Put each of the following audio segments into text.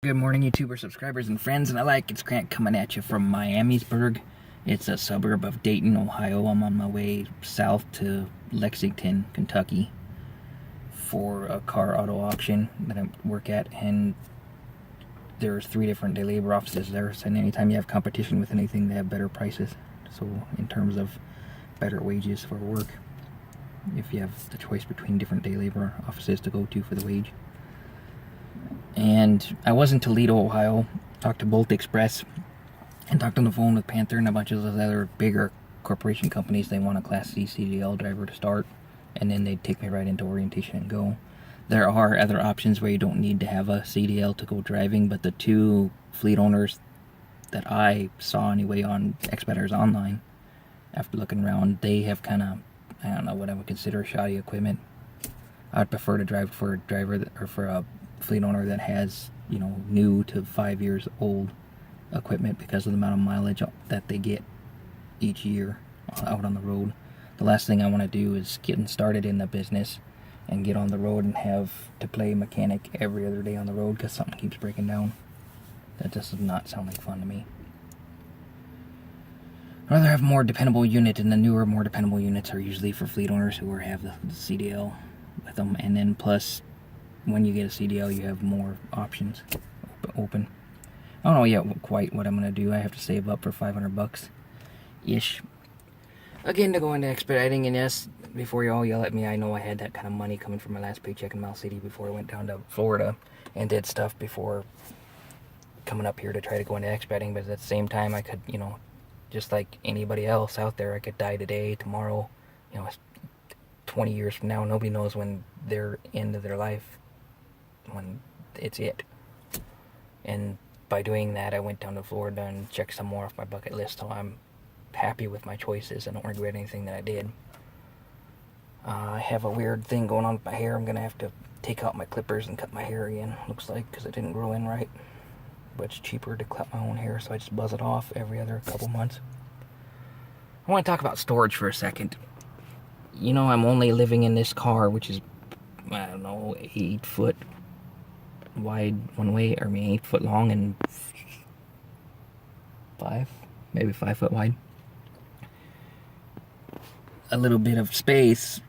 Good morning, YouTuber subscribers and friends, and it's Grant coming at you from Miamisburg. It's a suburb of Dayton, Ohio. I'm on my way south to Lexington, Kentucky for a car auto auction that I work at, and there's 3 different day labor offices there, so anytime you have competition with anything, they have better prices. So in terms of better wages for work, if you have the choice between different day labor offices to go to for the wage. And I was in Toledo, Ohio, talked to Bolt Express, and talked on the phone with Panther and a bunch of those other bigger corporation companies. They want a Class C CDL driver to start, and then they'd take me right into orientation and go. There are other options where you don't need to have a CDL to go driving, but the 2 fleet owners that I saw anyway on Expeditors Online, after looking around, they have kind of, I don't know, what I would consider shoddy equipment. I'd prefer to drive for a driver or for a fleet owner that has, new to 5 years old equipment because of the amount of mileage that they get each year out on the road. The last thing I want to do is getting started in the business and get on the road and have to play mechanic every other day on the road because something keeps breaking down. That just does not sound like fun to me. I'd rather have a more dependable unit, and the newer, more dependable units are usually for fleet owners who have the CDL with them, and then plus when you get a CDL, you have more options open. I don't know yet quite what I'm going to do. I have to save up for $500-ish. Again, to go into expediting, and yes, before you all yell at me, I know I had that kind of money coming from my last paycheck in Miles City before I went down to Florida and did stuff before coming up here to try to go into expediting, but at the same time, I could, just like anybody else out there, I could die today, tomorrow, 20 years from now. Nobody knows when they're into their life, when it's it. And by doing that, I went down to Florida and checked some more off my bucket list, so I'm happy with my choices. I don't regret anything that I did. I have a weird thing going on with my hair. I'm going to have to take out my clippers and cut my hair again, looks like, because it didn't grow in right. But it's cheaper to cut my own hair, so I just buzz it off every other couple months. I want to talk about storage for a second. I'm only living in this car, which is, 8 foot wide one way, 8 foot long and 5 foot wide. A little bit of space.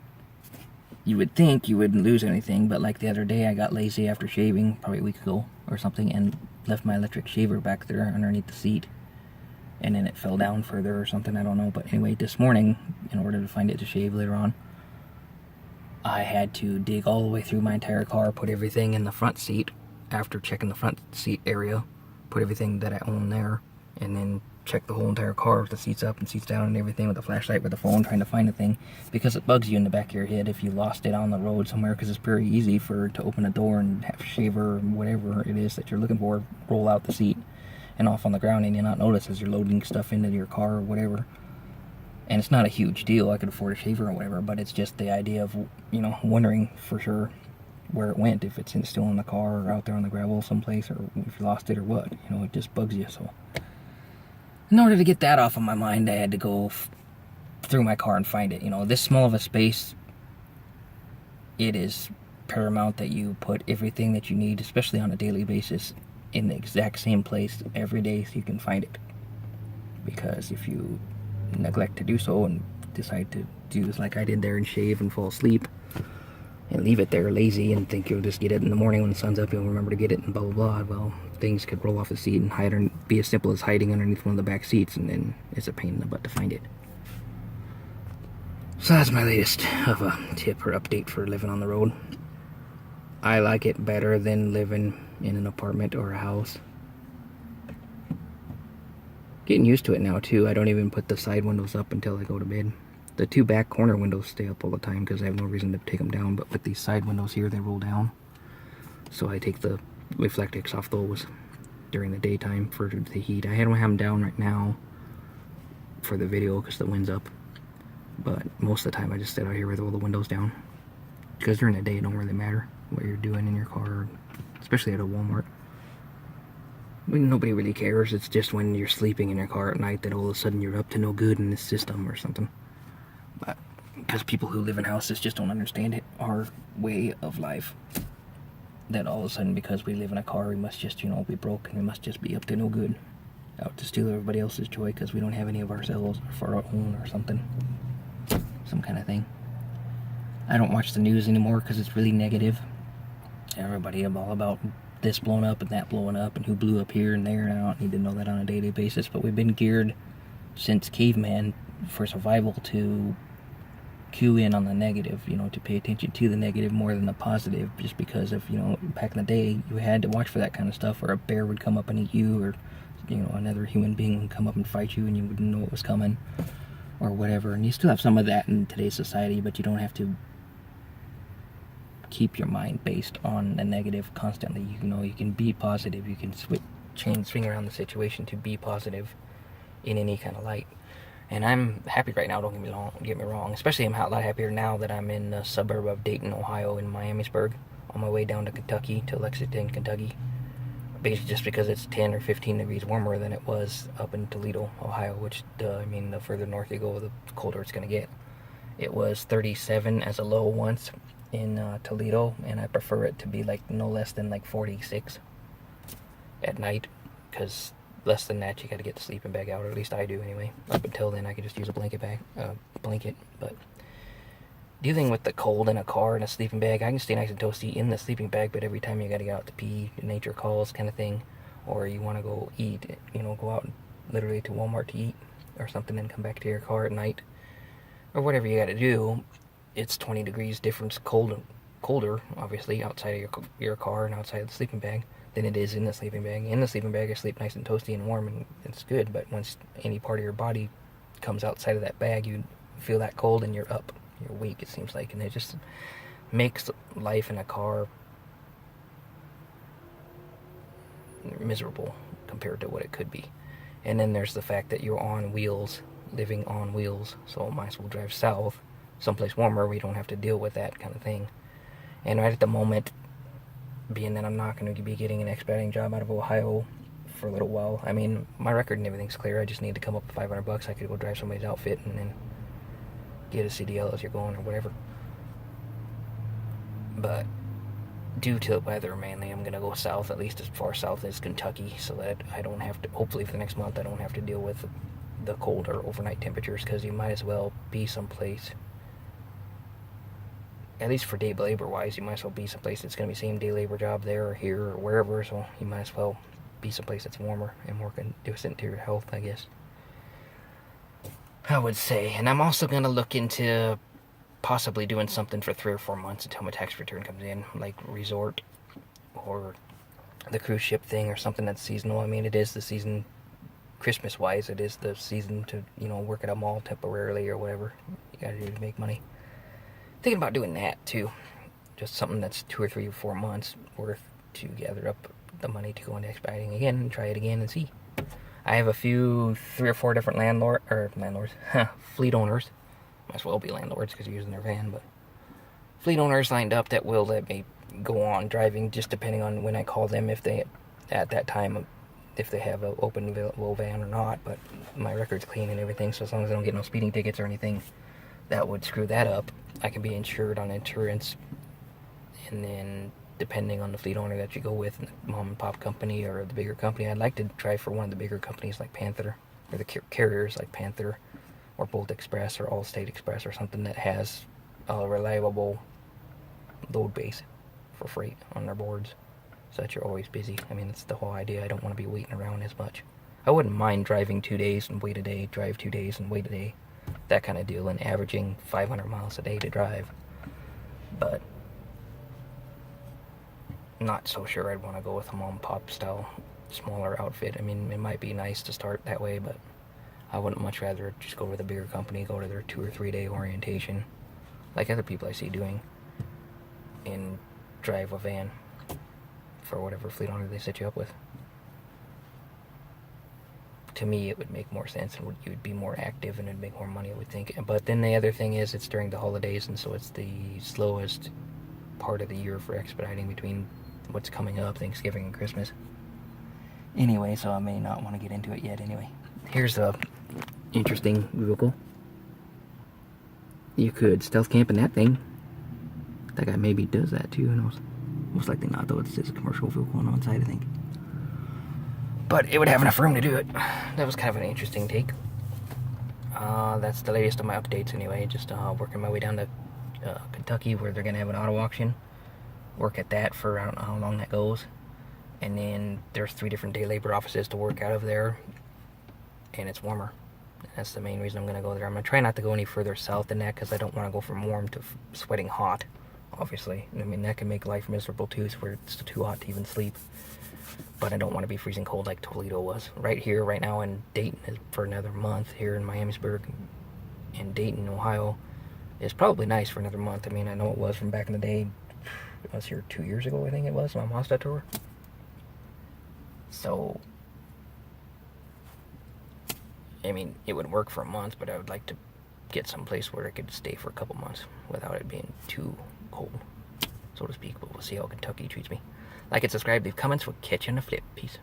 You would think you wouldn't lose anything, but like the other day, I got lazy after shaving, probably a week ago or something, and left my electric shaver back there underneath the seat. And then it fell down further or something, I don't know. But anyway, this morning, in order to find it to shave later on, I had to dig all the way through my entire car, put everything in the front seat, after checking the front seat area, put everything that I own there, and then check the whole entire car with the seats up and seats down and everything with the flashlight, with the phone, trying to find a thing, because it bugs you in the back of your head if you lost it on the road somewhere, because it's very easy to open a door and have a shaver or whatever it is that you're looking for, roll out the seat and off on the ground, and you not notice as you're loading stuff into your car or whatever. And it's not a huge deal. I could afford a shaver or whatever, but it's just the idea of, wondering for sure where it went, if it's still in the car or out there on the gravel someplace, or if you lost it or what. It just bugs you. So in order to get that off of my mind, I had to go through my car and find it. This small of a space, it is paramount that you put everything that you need, especially on a daily basis, in the exact same place every day so you can find it. Because if you neglect to do so and decide to do this like I did there and shave and fall asleep and leave it there lazy and think you'll just get it in the morning when the sun's up, you'll remember to get it and blah blah blah, well, things could roll off the seat and hide, or be as simple as hiding underneath one of the back seats, and then it's a pain in the butt to find it. So that's my latest of a tip or update for living on the road. I like it better than living in an apartment or a house. Getting used to it now too. I don't even put the side windows up until I go to bed. The 2 back corner windows stay up all the time because I have no reason to take them down, but with these side windows here, they roll down. So I take the Reflectix off those during the daytime for the heat. I don't have them down right now for the video because the wind's up, but most of the time I just sit out here with all the windows down, because during the day it don't really matter what you're doing in your car, especially at a Walmart. Nobody really cares. It's just when you're sleeping in your car at night that all of a sudden you're up to no good in this system or something. But because people who live in houses just don't understand it, our way of life. that all of a sudden, because we live in a car, we must just, be broke and we must just be up to no good, out to steal everybody else's joy because we don't have any of ourselves for our own or something, some kind of thing. I don't watch the news anymore because it's really negative. Everybody all about this blowing up and that blowing up and who blew up here and there, and I don't need to know that on a daily basis, but we've been geared since caveman for survival to cue in on the negative, to pay attention to the negative more than the positive, just because of, back in the day, you had to watch for that kind of stuff, or a bear would come up and eat you, or, another human being would come up and fight you and you wouldn't know what was coming, or whatever. And you still have some of that in today's society, but you don't have to keep your mind based on the negative constantly. You can be positive. You can swing around the situation to be positive in any kind of light. And I'm happy right now, don't get me wrong. Especially I'm a lot happier now that I'm in the suburb of Dayton, Ohio, in Miamisburg, on my way down to Kentucky, to Lexington, Kentucky. Basically just because it's 10 or 15 degrees warmer than it was up in Toledo, Ohio, which, the further north you go, the colder it's going to get. It was 37 as a low once in Toledo, and I prefer it to be no less than 46 at night, because less than that you got to get the sleeping bag out, or at least I do anyway. Up until then I could just use a blanket. But dealing with the cold in a car and a sleeping bag, I can stay nice and toasty in the sleeping bag, but every time you got to get out to pee, nature calls kind of thing, or you want to go eat, go out literally to Walmart to eat or something and come back to your car at night, or whatever you got to do, it's 20 degrees difference colder, obviously, outside of your car and outside of the sleeping bag than it is in the sleeping bag. In the sleeping bag, I sleep nice and toasty and warm, and it's good, but once any part of your body comes outside of that bag, you feel that cold and you're up. You're weak, it seems like, and it just makes life in a car miserable compared to what it could be. And then there's the fact that you're on wheels, living on wheels, so might as well drive south, someplace warmer where you don't have to deal with that kind of thing. And right at the moment, being that I'm not going to be getting an expediting job out of Ohio for a little while, my record and everything's clear. I just need to come up with $500. I could go drive somebody's outfit and then get a CDL as you're going or whatever. But due to the weather, mainly, I'm going to go south, at least as far south as Kentucky, so that I don't have to, hopefully for the next month, I don't have to deal with the colder overnight temperatures, because you might as well be someplace, at least for day labor wise, you might as well be someplace that's going to be same day labor job there or here or wherever, so you might as well be someplace that's warmer and more conducive to your health, I guess, I would say. And I'm also going to look into possibly doing something for 3 or 4 months until my tax return comes in, like resort or the cruise ship thing or something that's seasonal. It is the season, Christmas wise, it is the season to, work at a mall temporarily or whatever you gotta do to make money. Thinking about doing that too, just something that's 2 or 3 or 4 months worth to gather up the money to go into expediting again and try it again and see. I have a few 3 or 4 different fleet owners, might as well be landlords because you're using their van, but fleet owners lined up that will let me go on driving, just depending on when I call them, if they, at that time, if they have an open available van or not. But my record's clean and everything, so as long as I don't get no speeding tickets or anything that would screw that up, I can be insured on insurance. And then depending on the fleet owner that you go with, the mom and pop company or the bigger company, I'd like to try for one of the bigger companies like Panther, or the carriers like Panther or Bolt Express or Allstate Express, or something that has a reliable load base for freight on their boards, so that you're always busy. That's the whole idea. I don't want to be waiting around as much. I wouldn't mind driving 2 days and wait a day, drive 2 days and wait a day, that kind of deal, and averaging 500 miles a day to drive. But not so sure I'd want to go with a mom and pop style smaller outfit. It might be nice to start that way, but I wouldn't much rather just go with a bigger company, go to their 2 or 3 day orientation, like other people I see doing, and drive a van for whatever fleet owner they set you up with. To me, it would make more sense, and you would be more active, and it'd make more money, I would think. But then the other thing is, it's during the holidays, and so it's the slowest part of the year for expediting between what's coming up, Thanksgiving and Christmas. Anyway, so I may not want to get into it yet. Anyway, here's a interesting vehicle. You could stealth camp in that thing. That guy maybe does that too, who knows. Most likely not, though. It's a commercial vehicle going on inside, I think. But it would have enough room to do it. That was kind of an interesting take. That's the latest of my updates anyway. Just working my way down to Kentucky, where they're going to have an auto auction. Work at that for, I don't know how long that goes. And then there's 3 different day labor offices to work out of there. And it's warmer. That's the main reason I'm going to go there. I'm going to try not to go any further south than that, because I don't want to go from warm to sweating hot, obviously. I mean, that can make life miserable too, so where it's too hot to even sleep. But I don't want to be freezing cold like Toledo was. Right here, right now in Dayton, for another month here in Miamisburg and Dayton, Ohio, is probably nice for another month. I mean, I know it was from back in the day. I was here 2 years ago, I think it was, my Mazda tour. So, I mean, it would work for a month, but I would like to get someplace where I could stay for a couple months without it being too cold, so to speak. But we'll see how Kentucky treats me. Like and subscribe, leave comments, we'll catch you in the flip. Peace.